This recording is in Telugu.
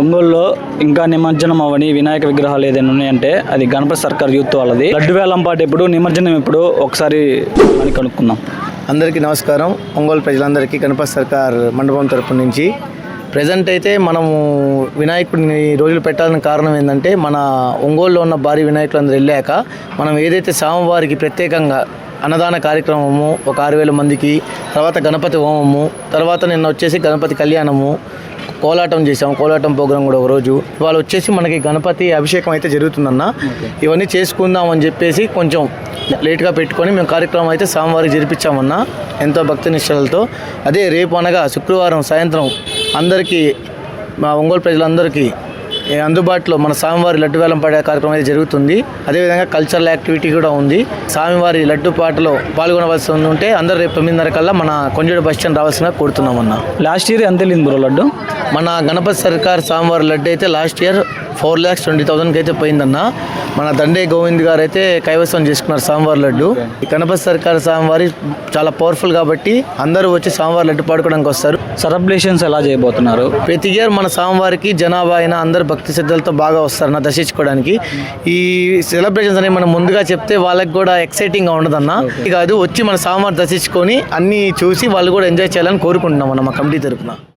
ఒంగోలులో ఇంకా నిమజ్జనం అవని వినాయక విగ్రహాలు ఏదైనా ఉన్నాయంటే అది గణపతి సర్కార్ యూత్ వాళ్ళది. లడ్డు వేలం పాట ఎప్పుడు, నిమజ్జనం ఎప్పుడు ఒకసారి అని కనుక్కుందాం. అందరికీ నమస్కారం. ఒంగోలు ప్రజలందరికీ గణపతి సర్కార్ మండపం తరపు నుంచి ప్రజెంట్ అయితే మనము వినాయకుడిని రోజులు పెట్టాలని కారణం ఏంటంటే, మన ఒంగోలులో ఉన్న భారీ వినాయకులందరూ వెళ్ళాక మనం ఏదైతే స్వామివారికి ప్రత్యేకంగా అన్నదాన కార్యక్రమము ఒక 6,000 మందికి, తర్వాత గణపతి హోమము, తర్వాత నిన్న వచ్చేసి గణపతి కళ్యాణము, కోలాటం చేసాము. కోలాటం ప్రోగ్రాం కూడా ఒకరోజు. ఇవాళ వచ్చేసి మనకి గణపతి అభిషేకం అయితే జరుగుతుందన్న. ఇవన్నీ చేసుకుందాం అని చెప్పేసి కొంచెం లేట్గా పెట్టుకొని మేము కార్యక్రమం అయితే స్వామివారికి జరిపించామన్న, ఎంతో భక్తి నిష్టలతో. అదే రేపు అనగా శుక్రవారం సాయంత్రం అందరికీ, మా ఒంగోలు ప్రజలందరికీ అందుబాటులో మన స్వామివారి లడ్డు వేలం పాడే కార్యక్రమం అయితే జరుగుతుంది. అదేవిధంగా కల్చరల్ యాక్టివిటీ కూడా ఉంది. స్వామివారి లడ్డు పాటలో పాల్గొనవలసి ఉంటే అందరూ రేపు 9:30 కల్లా మన కొంజేడు బస్ స్టాండ్ రావాల్సిన కోరుతున్నామన్న. లాస్ట్ ఇయర్ ఎంత వెళ్ళింది బ్రో లడ్డు? మన గణపతి సర్కార్ స్వామివారి లడ్డు అయితే లాస్ట్ ఇయర్ 4,20,000కి అయితే పోయిందన్న. మన దండే గోవింద్ గారు అయితే కైవసం చేసుకున్నారు స్వామివారి లడ్డు. ఈ గణపతి సర్కార్ స్వామివారి చాలా పవర్ఫుల్ కాబట్టి అందరూ వచ్చి స్వామివారి లడ్డు పాడుకోవడానికి వస్తారు. సెలబ్రేషన్స్ ఎలా చేయబోతున్నారు? ప్రతి ఇయర్ మన స్వామివారికి జనాభా అయినా అందరు భక్తి శ్రద్ధలతో బాగా వస్తారన్న దర్శించుకోవడానికి. ఈ సెలబ్రేషన్స్ అనేవి మనం ముందుగా చెప్తే వాళ్ళకి కూడా ఎక్సైటింగ్గా ఉండదన్న. కాదు, వచ్చి మన స్వామివారి దర్శించుకొని అన్నీ చూసి వాళ్ళు కూడా ఎంజాయ్ చేయాలని కోరుకుంటున్నాం అన్న మా కమిటీ తరఫున.